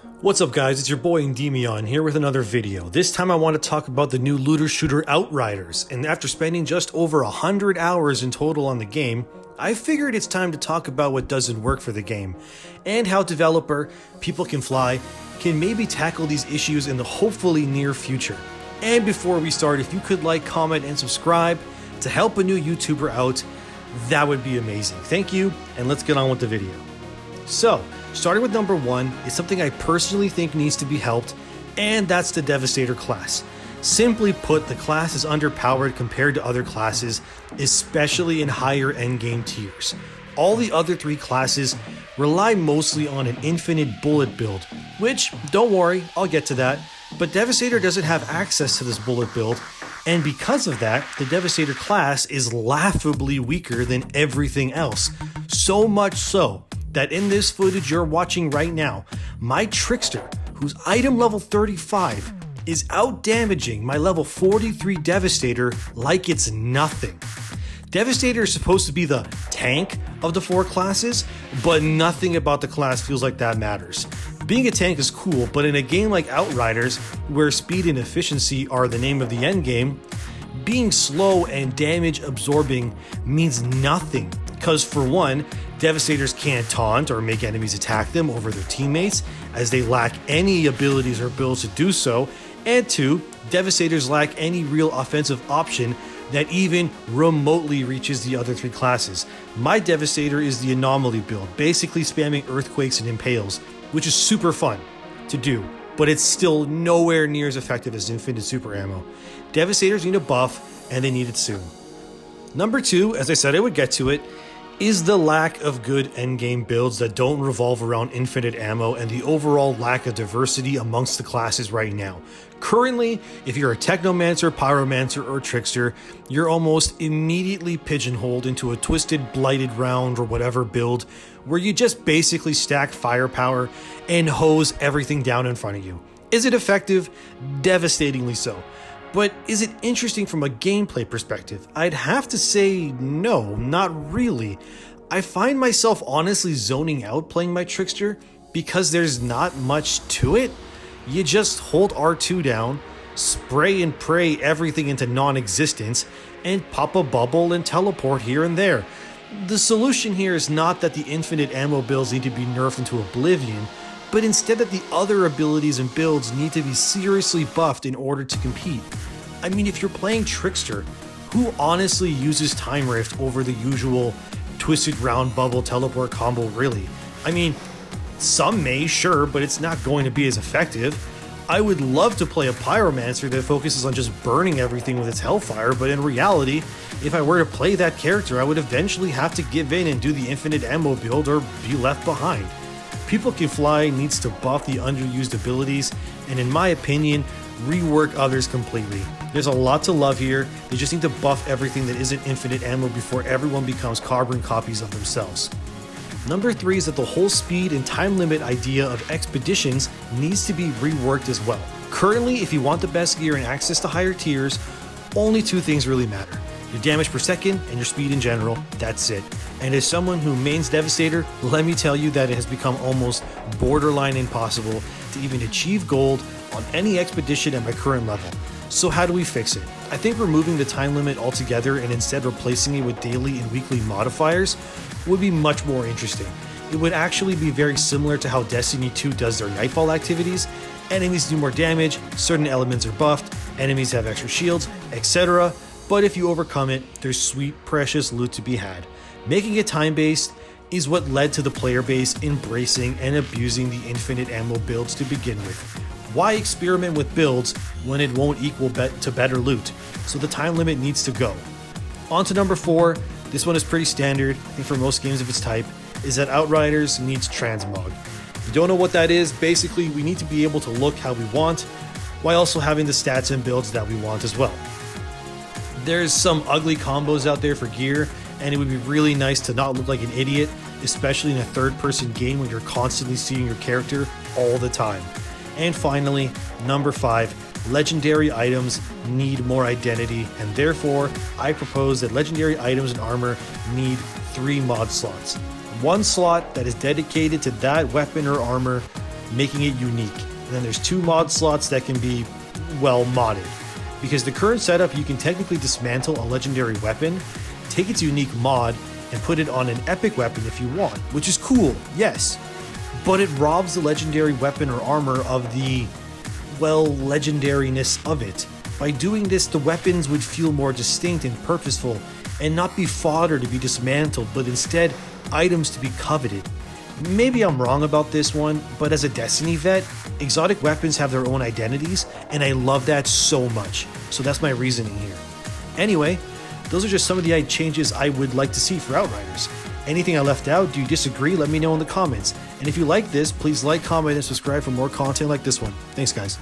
What's up guys, it's your boy Endymion here with another video. This time I want to talk about the new looter shooter Outriders, and after spending just over 100 hours in total on the game, I figured it's time to talk about what doesn't work for the game, and how developer People Can Fly can maybe tackle these issues in the hopefully near future. And before we start, if you could like, comment, and subscribe to help a new YouTuber out, that would be amazing. Thank you, and let's get on with the video. So, starting with number one is something I personally think needs to be helped, and that's the Devastator class. Simply put, the class is underpowered compared to other classes, especially in higher endgame tiers. All the other three classes rely mostly on an infinite bullet build, which, don't worry, I'll get to that, but Devastator doesn't have access to this bullet build, and because of that, the Devastator class is laughably weaker than everything else. So much so that in this footage you're watching right now, my Trickster, who's item level 35, is out-damaging my level 43 Devastator like it's nothing. Devastator is supposed to be the tank of the four classes, but nothing about the class feels like that matters. Being a tank is cool, but in a game like Outriders, where speed and efficiency are the name of the endgame, being slow and damage absorbing means nothing, because for one, Devastators can't taunt or make enemies attack them over their teammates, as they lack any abilities or builds to do so, and two, Devastators lack any real offensive option that even remotely reaches the other three classes. My Devastator is the anomaly build, basically spamming earthquakes and impales, which is super fun to do, but it's still nowhere near as effective as infinite super ammo. Devastators need a buff, and they need it soon. Number two, as I said I would get to it, is the lack of good endgame builds that don't revolve around infinite ammo and the overall lack of diversity amongst the classes right now. Currently, if you're a Technomancer, Pyromancer, or Trickster, you're almost immediately pigeonholed into a twisted, blighted round or whatever build where you just basically stack firepower and hose everything down in front of you. Is it effective? Devastatingly so. But is it interesting from a gameplay perspective? I'd have to say no, not really. I find myself honestly zoning out playing my Trickster because there's not much to it. You just hold R2 down, spray and pray everything into non-existence, and pop a bubble and teleport here and there. The solution here is not that the infinite ammo builds need to be nerfed into oblivion, but instead that the other abilities and builds need to be seriously buffed in order to compete. I mean, if you're playing Trickster, who honestly uses Time Rift over the usual twisted round bubble teleport combo really? I mean, some may, sure, but it's not going to be as effective. I would love to play a Pyromancer that focuses on just burning everything with its Hellfire, but in reality, if I were to play that character, I would eventually have to give in and do the infinite ammo build or be left behind. People Can Fly needs to buff the underused abilities, and in my opinion, rework others completely. There's a lot to love here, they just need to buff everything that isn't infinite ammo before everyone becomes carbon copies of themselves. Number three is that the whole speed and time limit idea of expeditions needs to be reworked as well. Currently, if you want the best gear and access to higher tiers, only two things really matter: your damage per second and your speed in general. That's it. And as someone who mains Devastator, let me tell you that it has become almost borderline impossible to even achieve gold on any expedition at my current level. So how do we fix it? I think removing the time limit altogether and instead replacing it with daily and weekly modifiers would be much more interesting. It would actually be very similar to how Destiny 2 does their Nightfall activities. Enemies do more damage, certain elements are buffed, enemies have extra shields, etc. But if you overcome it, there's sweet, precious loot to be had. Making it time-based is what led to the player base embracing and abusing the infinite ammo builds to begin with. Why experiment with builds when it won't equal to better loot? So the time limit needs to go. On to number four. This one is pretty standard, I think for most games of its type, is that Outriders needs transmog. If you don't know what that is, basically we need to be able to look how we want, while also having the stats and builds that we want as well. There's some ugly combos out there for gear, and it would be really nice to not look like an idiot, especially in a third-person game when you're constantly seeing your character all the time. And finally, number five, legendary items need more identity, and therefore I propose that legendary items and armor need 3 mod slots. One slot that is dedicated to that weapon or armor, making it unique. And then there's 2 mod slots that can be, well, modded. Because the current setup, you can technically dismantle a legendary weapon, take its unique mod, and put it on an epic weapon if you want, which is cool, yes. But it robs the legendary weapon or armor of the, well, legendariness of it. By doing this, the weapons would feel more distinct and purposeful, and not be fodder to be dismantled, but instead items to be coveted. Maybe I'm wrong about this one, but as a Destiny vet, exotic weapons have their own identities, and I love that so much. So that's my reasoning here. Anyway, those are just some of the changes I would like to see for Outriders. Anything I left out, do you disagree? Let me know in the comments. And if you like this, please like, comment, and subscribe for more content like this one. Thanks, guys.